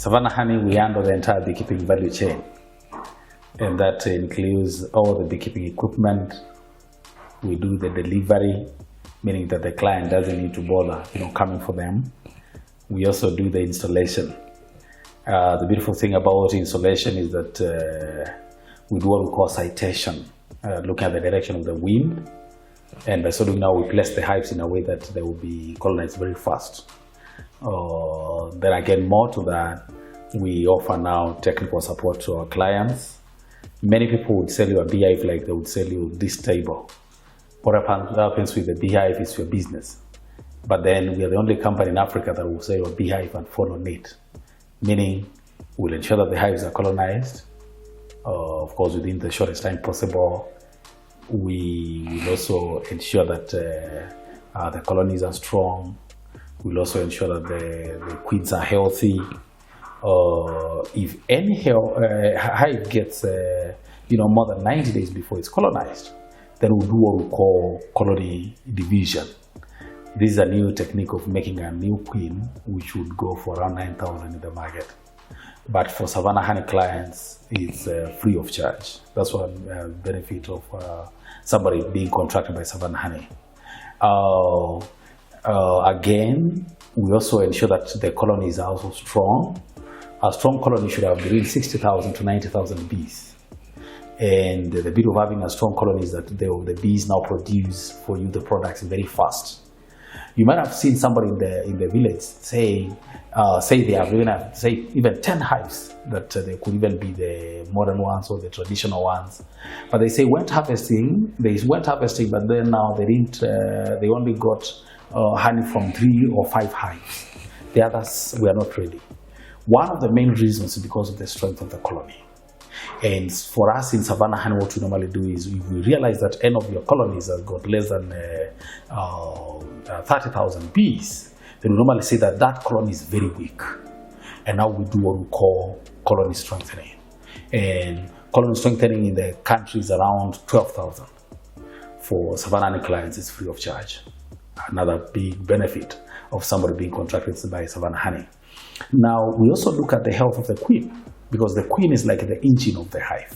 Savannah Honey, we handle the entire beekeeping value chain, and that includes all the beekeeping equipment. We do the delivery, meaning that the client doesn't need to bother, coming for them. We also do the installation. The beautiful thing about installation is that we do what we call citation, looking at the direction of the wind, and by so doing now we place the hives in a way that they will be colonized very fast. Then again, more to that, we offer now technical support to our clients. Many people would sell you a beehive like they would sell you this table. What happens with the beehive is your business. But then we are the only company in Africa that will sell you a beehive and follow it. Meaning, we'll ensure that the hives are colonized, of course, within the shortest time possible. We will also ensure that the colonies are strong. We'll also ensure that the queens are healthy. If any hive gets more than 90 days before it's colonized, then we'll do what we call colony division. This is a new technique of making a new queen, which would go for around 9,000 in the market. But for Savannah Honey clients, it's free of charge. That's one benefit of somebody being contracted by Savannah Honey. Again, we also ensure that the colonies are also strong. A strong colony should have between 60,000 to 90,000 bees. And the beauty of having a strong colony is that the bees now produce for you the products very fast. You might have seen somebody in the village say they have even 10 hives, that they could even be the modern ones or the traditional ones. But they say they went harvesting, but then now they only got honey from 3 or 5 hives. The others were not ready. One of the main reasons is because of the strength of the colony. And for us in Savannah Honey, what we normally do is if we realize that any of your colonies have got less than 30,000 bees, then we normally say that colony is very weak. And now we do what we call colony strengthening. And colony strengthening in the country is around 12,000. For Savannah Honey clients, it's free of charge. Another big benefit of somebody being contracted by Savannah Honey. Now, we also look at the health of the queen, because the queen is like the engine of the hive.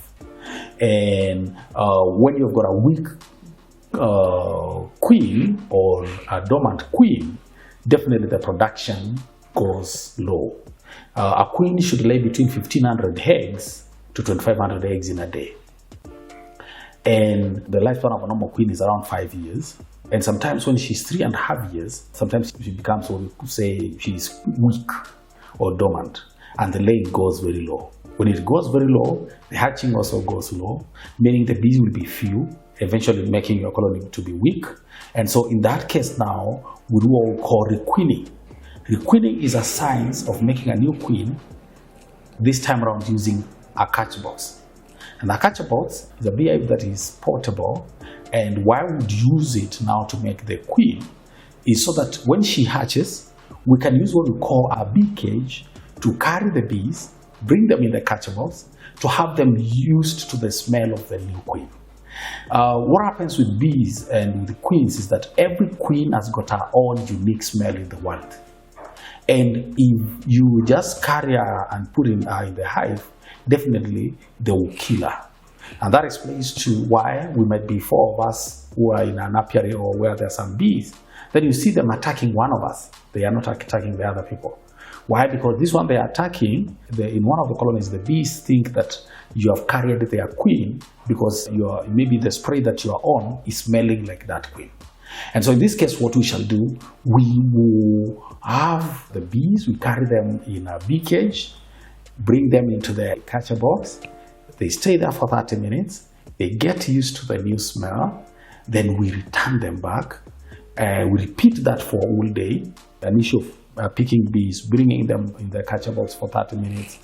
And when you've got a weak queen or a dormant queen, definitely the production goes low. A queen should lay between 1,500 eggs to 2,500 eggs in a day. And the lifespan of a normal queen is around 5 years. And sometimes when she's 3.5 years, sometimes she becomes what we could say she's weak or dormant, and the laying goes very low. When it goes very low, the hatching also goes low, meaning the bees will be few, eventually making your colony to be weak. And so in that case now, we do what we call requeening. Requeening is a science of making a new queen, this time around using a catch box. And a catch box is a beehive that is portable, and why we would use it now to make the queen is so that when she hatches, we can use what we call a bee cage to carry the bees, bring them in the catch box, to have them used to the smell of the new queen. What happens with bees and with queens is that every queen has got her own unique smell in the world. And if you just carry her and put her in the hive, definitely they will kill her. And that explains to why we might be 4 of us who are in an apiary or where there are some bees. Then you see them attacking one of us. They are not attacking the other people. Why? Because this one they are attacking, in one of the colonies, the bees think that you have carried their queen because maybe the spray that you are on is smelling like that queen. And so in this case, what we shall do, we will have the bees, we carry them in a bee cage, bring them into the catcher box. They stay there for 30 minutes. They get used to the new smell. Then we return them back. We repeat that for a whole day. An issue of picking bees, bringing them in the catcher box for 30 minutes,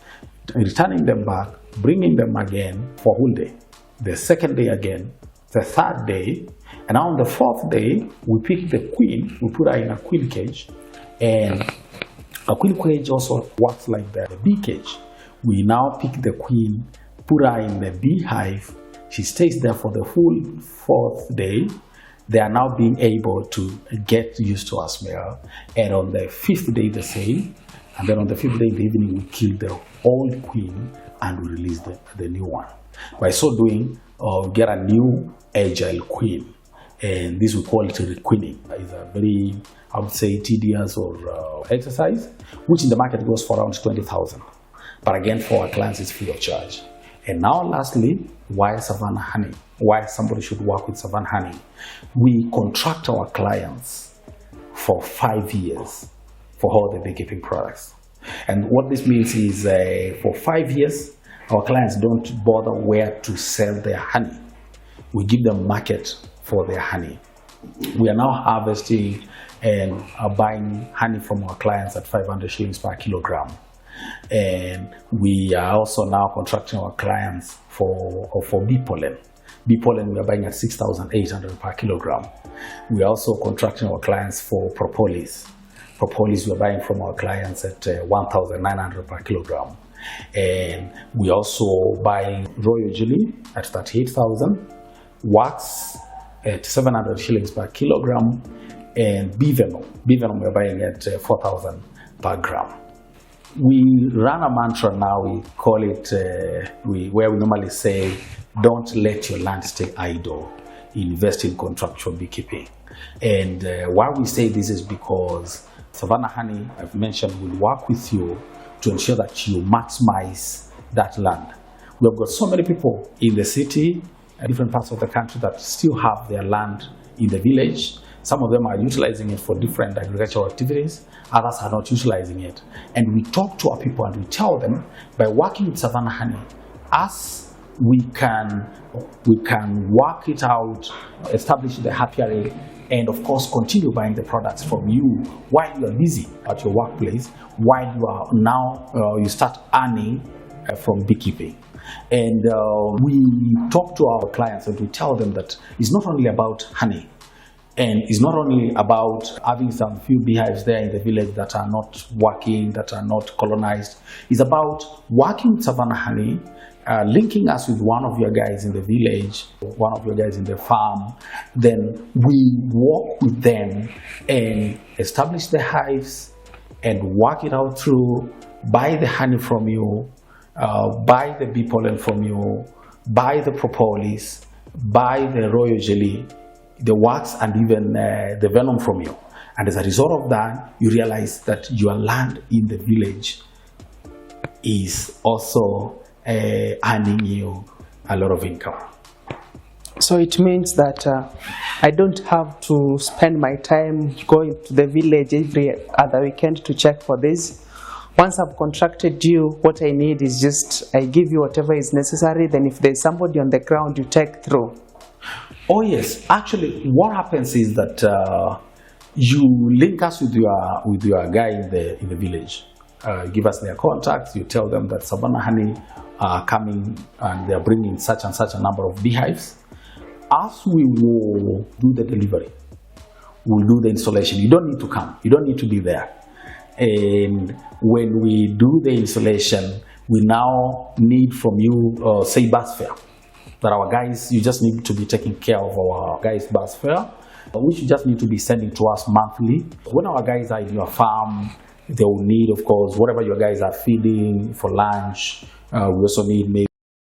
returning them back, bringing them again for a whole day. The second day again, the third day, and on the 4th day, we pick the queen, we put her in a queen cage, and a queen cage also works like the bee cage. We now pick the queen, put her in the beehive, she stays there for the full 4th day. They are now being able to get used to our smell, and on the 5th day the same, And then on the 5th day in the evening, we kill the old queen and we release the new one. By so doing, we get a new agile queen. And this we call it requeening. It's a very, I would say, tedious or exercise, which in the market goes for around 20,000. But again, for our clients, it's free of charge. And now lastly, why Savannah Honey? Why somebody should work with Savannah Honey? We contract our clients for 5 years for all the beekeeping products. And what this means is for 5 years, our clients don't bother where to sell their honey. We give them market for their honey. We are now harvesting and buying honey from our clients at 500 shillings per kilogram. And we are also now contracting our clients for bee pollen. Bee pollen we are buying at 6,800 per kilogram. We are also contracting our clients for propolis. Propolis we are buying from our clients at 1,900 per kilogram. And we also buying royal jelly at 38,000, wax at 700 shillings per kilogram, and bee venom. Bee venom we are buying at 4,000 per gram. We run a mantra now, we call it, where we normally say, don't let your land stay idle, invest in contractual beekeeping. And why we say this is because Savannah Honey, I've mentioned, will work with you to ensure that you maximize that land. We have got so many people in the city and different parts of the country that still have their land in the village. Some of them are utilizing it for different agricultural activities, others are not utilizing it. And we talk to our people and we tell them, by working with Savannah Honey, we can work it out, establish the apiary, and of course continue buying the products from you while you are busy at your workplace, while you are now, you start earning from beekeeping. And we talk to our clients and we tell them that it's not only about honey, and it's not only about having some few beehives there in the village that are not working, that are not colonized. It's about working with Savannah Honey, linking us with one of your guys in the village, one of your guys in the farm. Then we work with them and establish the hives and work it out through, buy the honey from you, buy the bee pollen from you, buy the propolis, buy the royal jelly, the wax, and even the venom from you. And as a result of that, you realize that your land in the village is also earning you a lot of income. So it means that I don't have to spend my time going to the village every other weekend to check for this. Once I've contracted you, what I need is just I give you whatever is necessary. Then if there's somebody on the ground, you take through. Oh yes, actually what happens is that you link us with your guy in the village. Give us their contacts, you tell them that Savannah Honey are coming and they're bringing such and such a number of beehives. As we will do the delivery, we'll do the installation. You don't need to come, you don't need to be there. And when we do the installation, we now need from you, say, bus fare. That our guys, you just need to be taking care of our guys' bus fare, which you just need to be sending to us monthly. When our guys are in your farm, they will need, of course, whatever your guys are feeding for lunch. We also need maybe